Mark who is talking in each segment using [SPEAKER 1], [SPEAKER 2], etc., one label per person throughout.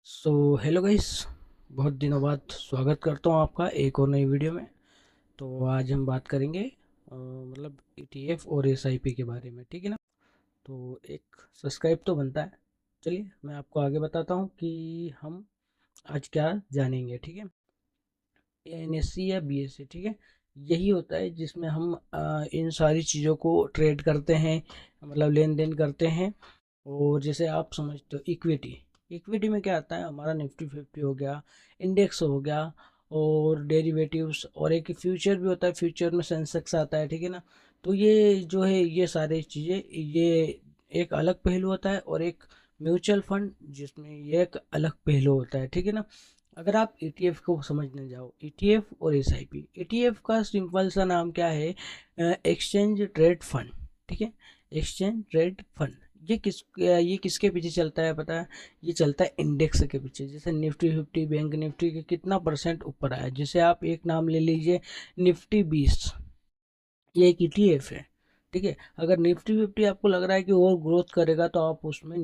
[SPEAKER 1] So hello guys, बहुत दिनों बाद स्वागत करता हूँ आपका एक और नई वीडियो में। तो आज हम बात करेंगे मतलब ईटीएफ और एसआईपी के बारे में, ठीक है ना। तो एक सब्सक्राइब तो बनता है। चलिए मैं आपको आगे बताता हूँ कि हम आज क्या जानेंगे, ठीक है। एनएससी या बीएससी, ठीक है, यही होता है जिसमें हम इन सारी चीज़ों को ट्रेड करते हैं, मतलब लेन देन करते हैं। और जैसे आप समझते हो इक्विटी, इक्विटी में क्या आता है, हमारा निफ्टी 50 हो गया, इंडेक्स हो गया, और डेरिवेटिव्स, और एक फ्यूचर भी होता है, फ्यूचर में सेंसेक्स आता है, ठीक है ना। तो ये जो है ये सारी चीज़ें, ये एक अलग पहलू होता है, और एक म्यूचुअल फंड जिसमें ये एक अलग पहलू होता है, ठीक है ना। अगर आप ईटीएफ को समझने जाओ, ईटीएफ और एसआईपी, ईटीएफ का सिंपल सा नाम क्या है, एक्सचेंज ट्रेड फंड, ठीक है, एक्सचेंज ट्रेड फंड। ये किसके पीछे चलता है पता है, ये चलता है इंडेक्स के पीछे। जैसे निफ्टी 50, बैंक निफ्टी के कितना परसेंट ऊपर आया, जैसे आप एक नाम ले लीजिए, निफ्टी 20, ये एक ईटीएफ है, ठीक है। अगर निफ्टी 50 आपको लग रहा है कि और ग्रोथ करेगा, तो आप उसमें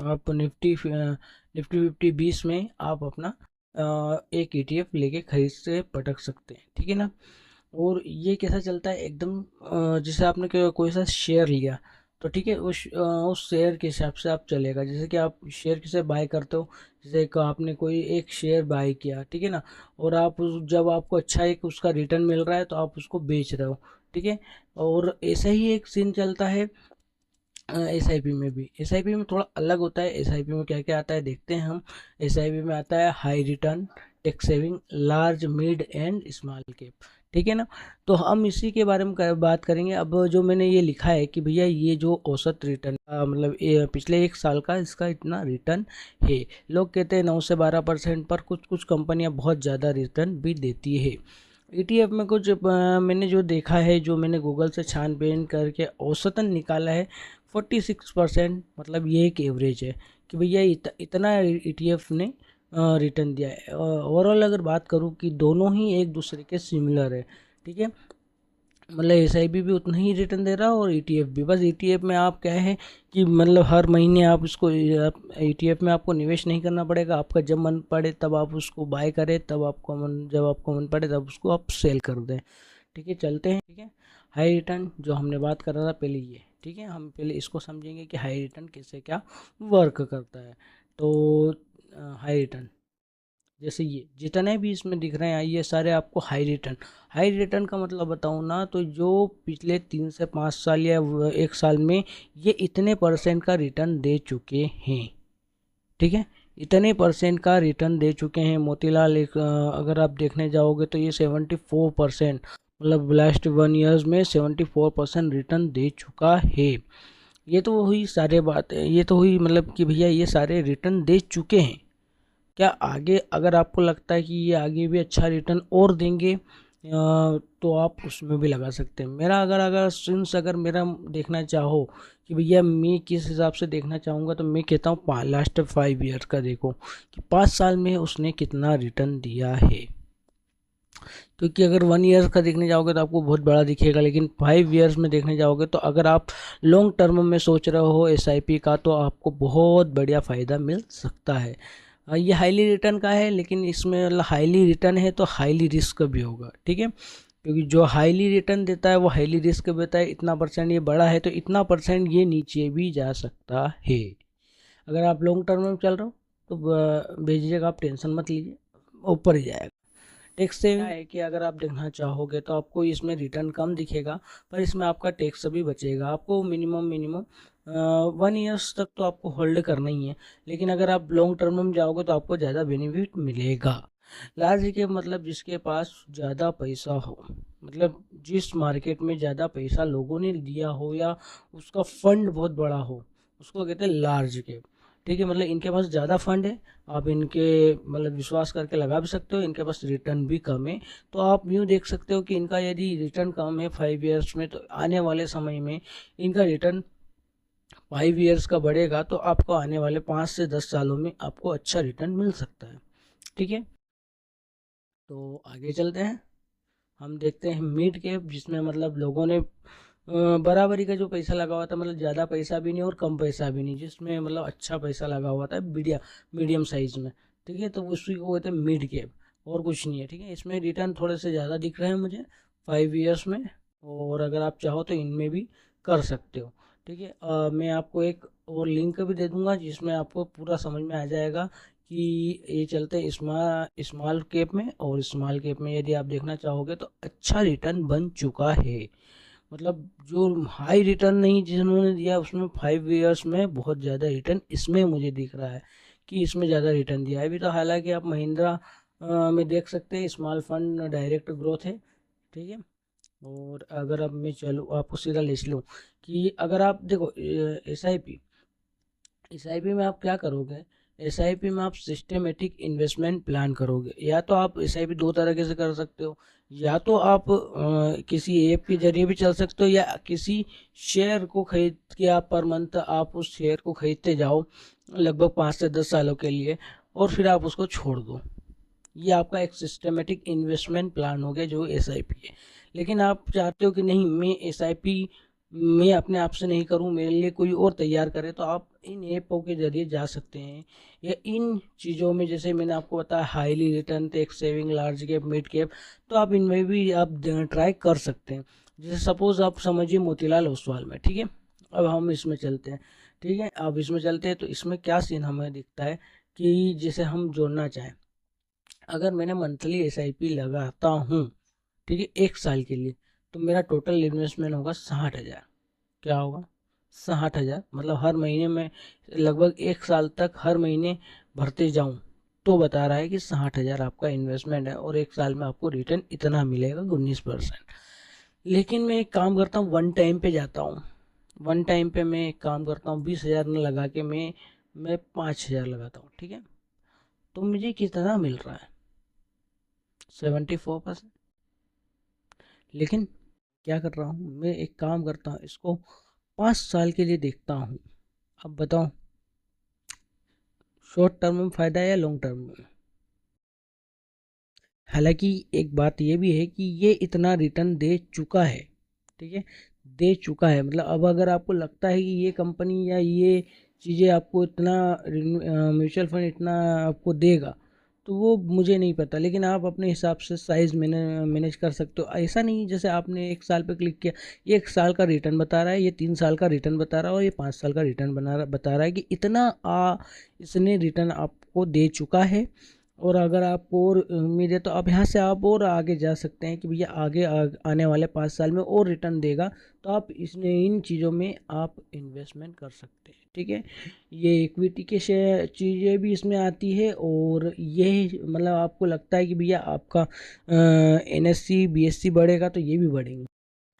[SPEAKER 1] आप निफ्टी 50 20 में आप अपना एक ईटीएफ लेके खरीद से पटक सकते हैं, ठीक है ना। और ये कैसा चलता है एकदम, जैसे आपने कोई सा शेयर लिया, तो ठीक है, उस शेयर के हिसाब से आप चलेगा। जैसे कि आप शेयर किसे बाय करते हो, जैसे कि आपने कोई एक शेयर बाय किया, ठीक है ना, और जब आपको अच्छा एक उसका रिटर्न मिल रहा है, तो आप उसको बेच रहे हो, ठीक है। और ऐसा ही एक सीन चलता है एसआईपी में भी। एसआईपी में थोड़ा अलग होता है, एसआईपी में क्या क्या आता है देखते हैं हम। एसआईपी में आता है high return, tax saving, large mid and small cap, ठीक है ना। तो हम इसी के बारे में बात करेंगे। अब जो मैंने ये लिखा है कि भैया ये जो औसत रिटर्न मतलब पिछले एक साल का इसका इतना रिटर्न है। लोग कहते हैं 9 से 12%, पर कुछ कुछ कंपनियां बहुत ज़्यादा रिटर्न भी देती है। ईटीएफ में कुछ मैंने जो देखा है, जो मैंने गूगल से छानबीन करके औसतन निकाला है, 46%, मतलब ये एक एवरेज है कि भैया इतना ईटीएफ ने रिटर्न दिया है। ओवरऑल अगर बात करूँ कि दोनों ही एक दूसरे के सिमिलर है, ठीक है, मतलब एसआईपी भी उतना ही रिटर्न दे रहा है और ईटीएफ भी। बस ईटीएफ में आप क्या है कि मतलब हर महीने आप उसको, ईटीएफ में आपको निवेश नहीं करना पड़ेगा, आपका जब मन पड़े तब आप उसको बाय करें, जब आपको मन पड़े तब उसको आप सेल कर दें, ठीक है। चलते हैं, ठीक है। हाई रिटर्न जो हमने बात कर रहा था पहले, ये ठीक है, हम पहले इसको समझेंगे कि हाई रिटर्न कैसे क्या वर्क करता है। तो हाई रिटर्न, जैसे ये जितने भी इसमें दिख रहे हैं ये सारे आपको हाई रिटर्न। हाई रिटर्न का मतलब बताऊँ ना, तो जो पिछले 3 से 5 साल या एक साल में ये इतने परसेंट का रिटर्न दे चुके हैं, ठीक है, इतने परसेंट का रिटर्न दे चुके हैं। मोतीलाल अगर आप देखने जाओगे तो ये 74%, मतलब लास्ट 1 ईयर्स में 74% रिटर्न दे चुका है। ये तो हुई सारे बात, ये तो हुई मतलब कि भैया ये सारे रिटर्न दे चुके हैं। क्या आगे अगर आपको लगता है कि ये आगे भी अच्छा रिटर्न और देंगे, तो आप उसमें भी लगा सकते हैं। मेरा अगर अगर सिंस अगर मेरा देखना चाहो कि भैया मैं किस हिसाब से देखना चाहूँगा, तो मैं कहता हूँ लास्ट 5 ईयर का देखो कि 5 साल में उसने कितना रिटर्न दिया है। क्योंकि अगर 1 ईयर का देखने जाओगे तो आपको बहुत बड़ा दिखेगा, लेकिन 5 ईयर्स में देखने जाओगे तो अगर आप लॉन्ग टर्म में सोच रहे हो एसआईपी का, तो आपको बहुत बढ़िया फ़ायदा मिल सकता है। ये हाईली रिटर्न का है, लेकिन इसमें मतलब हाईली रिटर्न है तो हाईली रिस्क भी होगा, ठीक है। क्योंकि जो हाईली रिटर्न देता है वो हाईली रिस्क भी देता है। इतना परसेंट ये बड़ा है तो इतना परसेंट ये नीचे भी जा सकता है। अगर आप लॉन्ग टर्म में चल रहे हो तो बेझिझक आप टेंशन मत लीजिए, ऊपर ही जाएगा। टैक्स सेविंग है कि अगर आप देखना चाहोगे तो आपको इसमें रिटर्न कम दिखेगा, पर इसमें आपका टैक्स भी बचेगा। आपको मिनिमम मिनिमम 1 ईयर्स तक तो आपको होल्ड करना ही है, लेकिन अगर आप लॉन्ग टर्म में जाओगे तो आपको ज़्यादा बेनिफिट मिलेगा। लार्ज के मतलब जिसके पास ज़्यादा पैसा हो, मतलब जिस मार्केट में ज़्यादा पैसा लोगों ने दिया हो या उसका फंड बहुत बड़ा हो, उसको कहते हैं लार्ज कैप, ठीक है। मतलब इनके पास ज़्यादा फंड है, आप इनके मतलब विश्वास करके लगा भी सकते हो, इनके पास रिटर्न भी कम है। तो आप यूँ देख सकते हो कि इनका यदि रिटर्न कम है 5 ईयर्स में, तो आने वाले समय में इनका रिटर्न 5 ईयर्स का बढ़ेगा, तो आपको आने वाले 5 से 10 सालों में आपको अच्छा रिटर्न मिल सकता है, ठीक है। तो आगे चलते हैं, हम देखते हैं मिड कैप, जिसमें मतलब लोगों ने बराबरी का जो पैसा लगा हुआ था, मतलब ज़्यादा पैसा भी नहीं और कम पैसा भी नहीं, जिसमें मतलब अच्छा पैसा लगा हुआ था, मीडियम साइज़ में। ठीक है, तो उसी को कहते हैं मिड कैप, और कुछ नहीं है। ठीक है, इसमें रिटर्न थोड़े से ज़्यादा दिख रहे हैं मुझे 5 ईयर्स में, और अगर आप चाहो तो इनमें भी कर सकते हो। ठीक है, मैं आपको एक और लिंक भी दे दूंगा जिसमें आपको पूरा समझ में आ जाएगा कि ये चलते हैं स्मॉल कैप में, और स्मॉल कैप में यदि आप देखना चाहोगे तो अच्छा रिटर्न बन चुका है। मतलब जो हाई रिटर्न नहीं जिन्होंने दिया उसमें 5 ईयर्स में बहुत ज़्यादा रिटर्न इसमें मुझे दिख रहा है कि इसमें ज़्यादा रिटर्न दिया है। अभी तो हालांकि आप महिंद्रा में देख सकते हैं स्मॉल फंड डायरेक्ट ग्रोथ है। ठीक है, और अगर अब मैं चलूँ आपको सीधा लिस्ट लूँ कि अगर आप देखो एस आई पी में आप क्या करोगे, एसआईपी में आप सिस्टमेटिक इन्वेस्टमेंट प्लान करोगे। या तो आप एसआईपी दो तरीके से कर सकते हो, या तो आप किसी ऐप के जरिए भी चल सकते हो, या किसी शेयर को खरीद के आप पर मंथ आप उस शेयर को खरीदते जाओ लगभग 5 से 10 सालों के लिए, और फिर आप उसको छोड़ दो। ये आपका एक सिस्टमेटिक इन्वेस्टमेंट प्लान हो गया जो एसआईपी है। लेकिन आप चाहते हो कि नहीं, मैं एसआईपी मैं अपने आप से नहीं करूं, मेरे लिए कोई और तैयार करे, तो आप इन ऐपों के जरिए जा सकते हैं। या इन चीज़ों में जैसे मैंने आपको बताया highly return tax saving large cap mid cap, तो आप इनमें भी आप ट्राई कर सकते हैं। जैसे सपोज आप समझिए मोतीलाल ओसवाल में। ठीक है, अब हम इसमें चलते हैं। ठीक है, अब इसमें चलते हैं तो इसमें क्या सीन हमें दिखता है कि जैसे हम जोड़ना चाहें, अगर मैंने मंथली एसआईपी लगाता हूँ, ठीक है, 1 साल के लिए, तो मेरा टोटल इन्वेस्टमेंट होगा 60,000। क्या होगा? 60,000, मतलब हर महीने में लगभग 1 साल तक हर महीने भरते जाऊं तो बता रहा है कि 60,000 आपका इन्वेस्टमेंट है, और 1 साल में आपको रिटर्न इतना मिलेगा 19%। लेकिन मैं एक काम करता हूँ, वन टाइम पे जाता हूँ। वन टाइम पे मैं एक काम करता हूँ, 20,000 न लगा के मैं 5,000 लगाता हूँ। ठीक है, तो मुझे कितना मिल रहा है? 74%। लेकिन क्या कर रहा हूँ, मैं एक काम करता हूँ, इसको 5 साल के लिए देखता हूँ। अब बताओ, शॉर्ट टर्म में फ़ायदा है या लॉन्ग टर्म में? हालांकि एक बात ये भी है कि ये इतना रिटर्न दे चुका है। ठीक है, दे चुका है, मतलब अब अगर आपको लगता है कि ये कंपनी या ये चीज़ें आपको इतना म्यूचुअल फंड इतना आपको देगा, तो वो मुझे नहीं पता। लेकिन आप अपने हिसाब से साइज़ मैनेज कर सकते हो। ऐसा नहीं जैसे आपने 1 साल पे क्लिक किया, ये 1 साल का रिटर्न बता रहा है, ये 3 साल का रिटर्न बता रहा है, और ये 5 साल का रिटर्न बता रहा है कि इतना इसने रिटर्न आपको दे चुका है। और अगर आपको और उम्मीद है तो आप यहाँ से आप और आगे जा सकते हैं कि भैया आने वाले 5 साल में और रिटर्न देगा, तो आप इसने इन चीज़ों में आप इन्वेस्टमेंट कर सकते हैं। ठीक है, ये इक्विटी के शेयर चीज़ें भी इसमें आती है, और ये मतलब आपको लगता है कि भैया आपका एनएससी बीएससी बढ़ेगा तो ये भी बढ़ेंगे।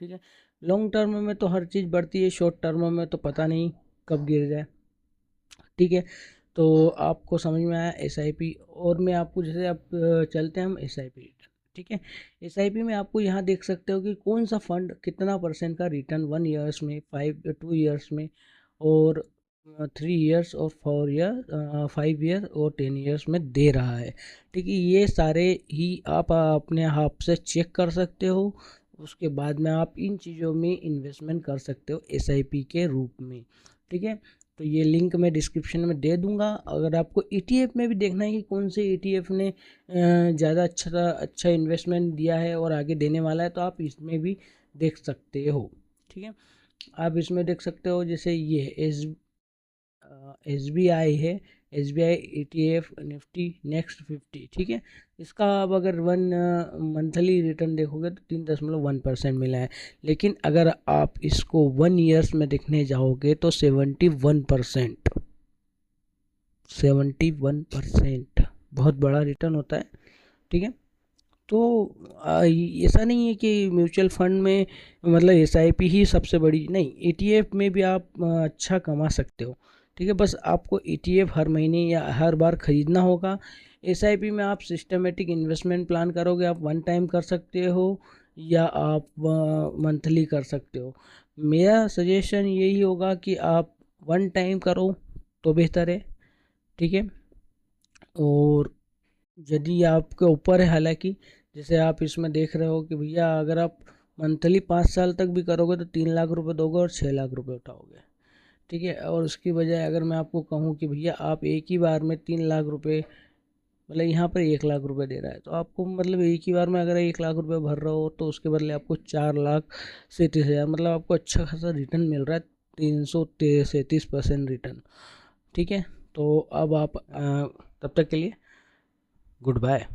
[SPEAKER 1] ठीक है, लॉन्ग टर्म में तो हर चीज़ बढ़ती है, शॉर्ट टर्म में तो पता नहीं कब गिर जाए। ठीक है, तो आपको समझ में आया एसआईपी। और मैं आपको जैसे आप चलते हैं हम एसआईपी रिटर्न। ठीक है, एसआईपी में आपको यहाँ देख सकते हो कि कौन सा फंड कितना परसेंट का रिटर्न 1 ईयर्स में, 2 ईयर्स में, और 3 ईयर्स, और 4 ईयर, 5 ईयर, और 10 ईयर्स में दे रहा है। ठीक है, ये सारे ही आप अपने आप से चेक कर सकते हो। उसके बाद में आप इन चीज़ों में इन्वेस्टमेंट कर सकते हो एसआईपी के रूप में। ठीक है, तो ये लिंक मैं डिस्क्रिप्शन में दे दूंगा। अगर आपको ईटीएफ में भी देखना है कि कौन से ईटीएफ ने ज़्यादा अच्छा इन्वेस्टमेंट दिया है और आगे देने वाला है, तो आप इसमें भी देख सकते हो। ठीक है, आप इसमें देख सकते हो, जैसे ये एस बी आई है, S B I E T F Nifty next 50। ठीक है, इसका अब अगर मंथली रिटर्न देखोगे तो 3.1% मिला है। लेकिन अगर आप इसको 1 ईयर्स में देखने जाओगे तो 71%, 71% बहुत बड़ा रिटर्न होता है। ठीक है, तो ऐसा नहीं है कि म्यूचुअल फंड में मतलब एसआईपी ही सबसे बड़ी, नहीं, ईटीएफ में भी आप अच्छा कमा सकते हो। ठीक है, बस आपको ईटीएफ हर महीने या हर बार ख़रीदना होगा। एसआईपी में आप सिस्टमेटिक इन्वेस्टमेंट प्लान करोगे, आप वन टाइम कर सकते हो या आप मंथली कर सकते हो। मेरा सजेशन यही होगा कि आप वन टाइम करो तो बेहतर है। ठीक है, और यदि आपके ऊपर है, हालांकि जैसे आप इसमें देख रहे हो कि भैया अगर आप मंथली 5 साल तक भी करोगे तो 3 लाख रुपए दोगे और 6 लाख रुपए उठाओगे, ठीक है। और उसकी बजाय अगर मैं आपको कहूँ कि भैया आप एक ही बार में 3 लाख रुपए, मतलब यहाँ पर 1 लाख रुपए दे रहा है, तो आपको मतलब एक ही बार में अगर 1 लाख रुपए भर रहे हो तो उसके बदले आपको 4,37,000, मतलब आपको अच्छा खासा रिटर्न मिल रहा है, 337% रिटर्न, ठीक है। तो अब आप तब तक के लिए गुड बाय।